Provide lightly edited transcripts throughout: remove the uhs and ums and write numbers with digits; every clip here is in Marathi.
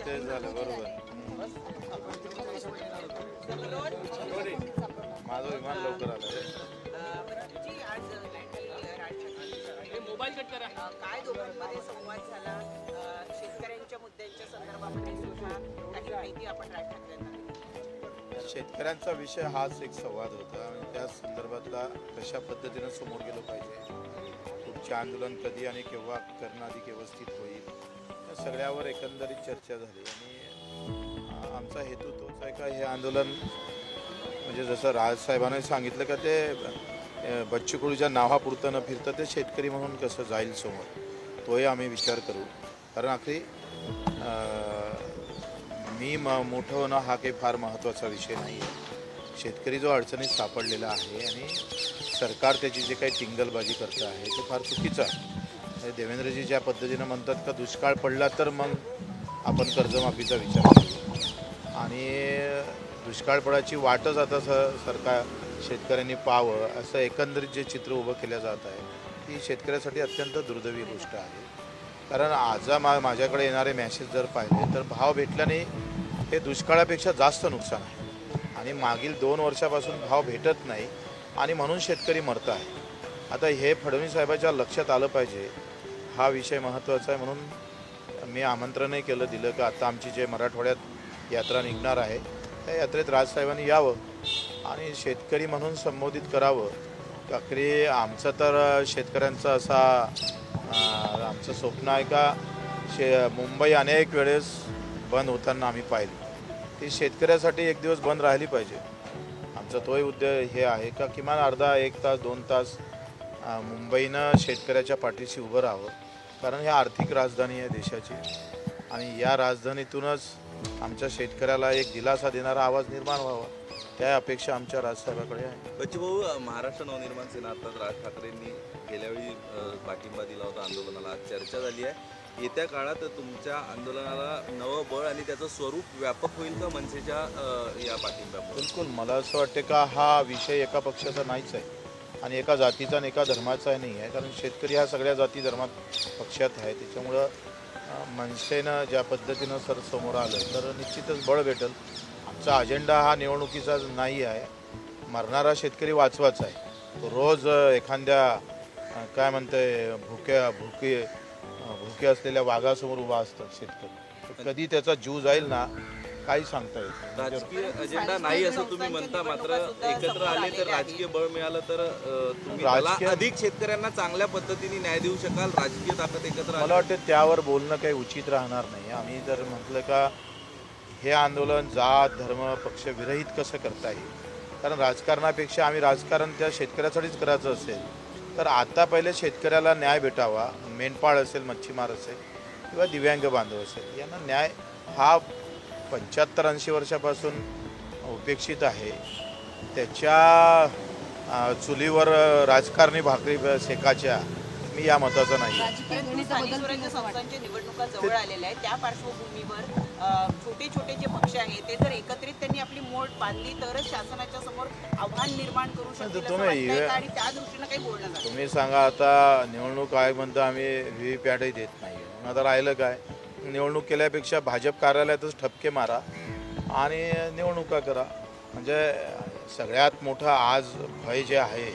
ते झालं बरोबर. माझं विमान लवकर मोबाईल कट करा. काय दोघांमध्ये संवाद झाला शेतकऱ्यांच्या मुद्द्यांच्या संदर्भामध्ये सुद्धा काही माहिती आपण राज ठाकरेंना दिली. शेतकऱ्यांचा विषय हाच एक संवाद होता आणि त्या संदर्भातला कशा पद्धतीनं समोर गेलं पाहिजे, पुढचे आंदोलन कधी आणि केव्हा करणं अधिक व्यवस्थित होईल, या सगळ्यावर एकंदरीत चर्चा झाली. आणि आमचा हेतू तोच आहे का हे आंदोलन म्हणजे जसं राजसाहेबांनी सांगितलं का ते बच्चू कडूच्या नावापुरतं न फिरतं ते शेतकरी म्हणून कसं जाईल समोर, तोही आम्ही विचार करू. कारण आखरी मी मोठं होणं हा काही फार महत्त्वाचा विषय नाही आहे. शेतकरी जो अडचणीत सापडलेला आहे आणि सरकार त्याची जे काही टिंगलबाजी करतं आहे ते फार चुकीचं आहे. देवेंद्रजी ज्या पद्धतीनं म्हणतात का दुष्काळ पडला तर मग आपण कर्जमाफीचा विचार करू आणि दुष्काळ पडायची वाटच आता सरकार शेतकऱ्यांनी पाहावं असं एकंदरीत जे चित्र उभं केलं जात आहे ती शेतकऱ्यासाठी अत्यंत दुर्दैवी गोष्ट आहे. कारण आज माझ्याकडे येणारे मॅसेज जर पाहिले तर भाव भेटल्याने हे दुष्काळापेक्षा जास्त नुकसान आहे आणि मागील 2 वर्षापासून भाव भेटत नाही आणि म्हणून शेतकरी मरत आहे. आता हे फडणवीस साहेबांच्या लक्षात आलं पाहिजे, हा विषय महत्त्वाचा आहे. म्हणून मी आमंत्रणही दिलं की आता आमची जे मराठवाड्यात यात्रा निघणार आहे त्या यात्रेत राजसाहेबांनी यावं आणि शेतकरी म्हणून संबोधित करावं. अखेरी आमचं तर शेतकऱ्यांचं असा आमचं स्वप्न आहे का मुंबई अनेक वेळेस बंद होताना आम्ही पाहिली, ती शेतकऱ्यासाठी एक दिवस बंद राहिली पाहिजे. आमचा तोही उद्देश हे आहे का किमान अर्धा 1 तास 2 तास मुंबईनं शेतकऱ्याच्या पाठीशी उभं राहावं. कारण ही आर्थिक राजधानी आहे देशाची आणि या राजधानीतूनच आमच्या शेतकऱ्याला एक दिलासा देणारा आवाज निर्माण व्हावा, त्या अपेक्षा आमच्या राजसाहेबाकडे आहे. बच्चूभाऊ, महाराष्ट्र नवनिर्माण सेना अर्थात राज ठाकरेंनी गेल्यावेळी पाठिंबा दिला होता आंदोलनाला, आज चर्चा झाली आहे. येत्या काळात तुमच्या आंदोलनाला नवं बळ आणि त्याचं स्वरूप व्यापक होईल का मनसेच्या या पाठिंब्यामुळे? बिलकुल. मला असं वाटते का हा विषय एका पक्षाचा नाहीच आहे आणि एका जातीचा आणि एका धर्माचा नाही आहे. कारण शेतकरी ह्या सगळ्या जाती धर्मात पक्षात आहे. त्याच्यामुळं मनसेनं ज्या पद्धतीनं समोर आलं तर निश्चितच बळ भेटेल. आमचा अजेंडा हा निवडणुकीचा नाही आहे. मरणारा शेतकरी वाचवायचा आहे. रोज एखाद्या काय म्हणते भुके असलेल्या वाघासमोर उभा असतात शेतकरी. कधी त्याचा जीव जाईल ना काही सांगता येत. राजकीय अजेंडा नाही असं तुम्ही म्हणता, मात्र एकत्र आले तर राजकीय बळ मिळालं तर तुम्ही अधिक शेतकऱ्यांना चांगल्या पद्धतीने न्याय देऊ शकाल. राजकीय ताकद एकत्र मला वाटतं त्यावर बोलणं काही उचित राहणार नाही. आम्ही जर म्हटलं का हे आंदोलन जात धर्म पक्ष विरहित कसं करता येईल, कारण राजकारणापेक्षा आम्ही राजकारण त्या शेतकऱ्यासाठीच करायचं असेल तर आता पहिले शेतकऱ्याला न्याय भेटावा. मेंढपाळ असेल, मच्छीमार असेल किंवा दिव्यांग बांधव असेल, यांना न्याय हा 75-80 वर्षापासून उपेक्षित आहे. त्याच्या चुलीवर राजकारणी भाकरी शेकाच्या मी या मताचा नाही. संस्थांच्या निवडणुका जवळ आलेल्या आहेत, त्या पार्श्वभूमीवर छोटे छोटे जे पक्ष आहेत ते जर एकत्रित त्यांनी आपली मोठ बांधली तरच शासनाच्या समोर आव्हान निर्माण करू शकतील आणि त्या दृष्टीनं काही बोलणं झालं. तुम्ही सांगा आता निवडणूक आयोग म्हणतो आम्ही व्हीव्हीपॅटही देत नाही. आता राहिलं काय, निवडणूक केल्यापेक्षा भाजप कार्यालयातच ठपके मारा आणि निवडणुका करा. म्हणजे सगळ्यात मोठं आज भय जे आहे,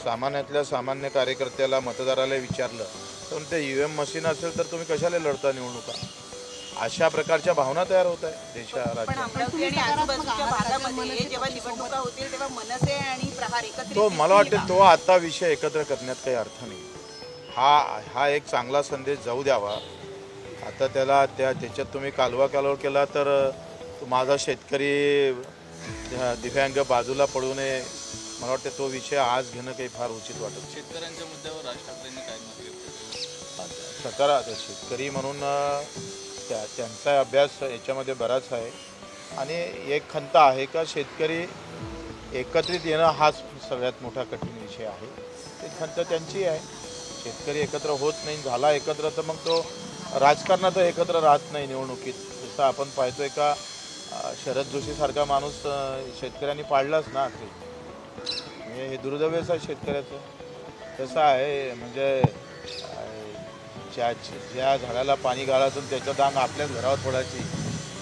सामान्यातल्या सामान्य कार्यकर्त्याला मतदाराला विचारलं तर ते EVM मशीन असेल तर तुम्ही कशाला लढता निवडणुका, अशा प्रकारच्या भावना तयार होत आहे देशात. तो मला वाटतं तो आता विषय एकत्र करण्यात काही अर्थ नाही. हा एक चांगला संदेश जाऊ द्यावा. आता त्याच्यात तुम्ही कालवा केला तर माझा शेतकरी दिव्यांग बाजूला पडू नये, मला वाटतं तो विषय आज घेणं काही फार उचित वाटत. शेतकऱ्यांच्या मुद्द्यावर राज ठाकरेंनी काय मत शेतकरी म्हणून त्यांचा अभ्यास याच्यामध्ये बराच आहे आणि एक खंत आहे का शेतकरी एकत्रित येणं हाच सगळ्यात मोठा कठीण विषय आहे. ती खंत त्यांची आहे. शेतकरी एकत्र होत नाही, झाला एकत्र तर मग तो राजकारणात एकत्र राहत नाही निवडणुकीत. जसं आपण पाहतोय का शरद जोशीसारखा माणूस शेतकऱ्यांनी पाळलाच ना. हे दुर्दैवच आहे शेतकऱ्याचं. कसं आहे म्हणजे ज्या झाडाला पाणी घालायचं त्याचं दांग आपल्याच घरावर फोडायची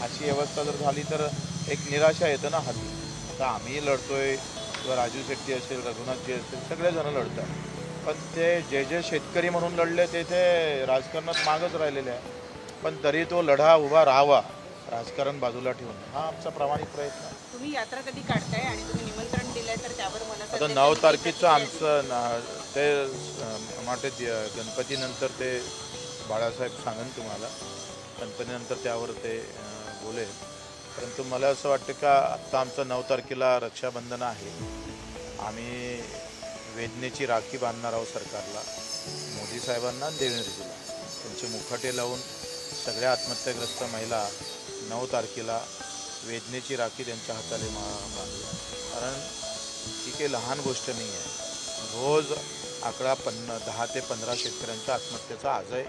अशी व्यवस्था जर झाली तर एक निराशा येतं ना हाती. आता आम्ही लढतोय किंवा राजू शेट्टी असेल, रघुनाथजी असेल, सगळेजण लढतात, पण ते जे शेतकरी म्हणून लढले ते राजकारणात मागच राहिलेले आहे. पण तरी तो लढा उभा राहावा, राजकारण बाजूला ठेवून, हा आमचा प्रामाणिक प्रयत्न आहे. तुम्ही यात्रा कधी काढताय आणि तुम्ही निमंत्रण दिलंय तर त्यावर मला आता सध्या 9 तरी तारखेचं काही आमचं ते वाटते गणपतीनंतर ते बाळासाहेब सांगन तुम्हाला, गणपतीनंतर त्यावर ते बोलेल. परंतु मला असं वाटतं का आत्ता आमचं 9 तारखेला रक्षाबंधन आहे. आम्ही वेदनेची राखी बांधणार आहोत सरकारला, मोदी साहेबांना आणि देवेंद्रजीला. त्यांचे मुखटे लावून सगळ्या आत्महत्याग्रस्त महिला 9 तारखेला वेदनेची राखी त्यांच्या हाताने बांधूया. कारण ही काही लहान गोष्ट नाही आहे. रोज आकडा 10 ते 15 शेतकऱ्यांच्या आत्महत्येचा आजही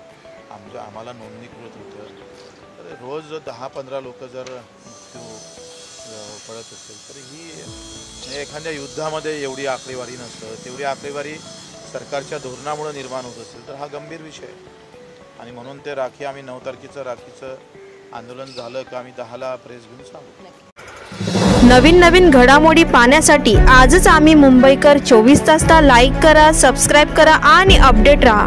आम्हाला नोंदणीकृत होतं. तर रोज 10-15 लोक जर मृत्यू पडत असेल तर ही एखाद्या युद्धामध्ये एवढी आकडेवारी नसतं. तेवढी आकडेवारी सरकारच्या धोरणामुळे निर्माण होत असेल तर हा गंभीर विषय आहे. आणि म्हणून ते राखी आम्ही 9 तारखेचं राखीचं आंदोलन झालं का आम्ही 10ला प्रेस घेऊन सांगू. नवीन घडामोडी पाहण्यासाठी आजच आम्ही मुंबईकर 24 तासला लाईक करा, सबस्क्राईब करा आणि अपडेट रहा.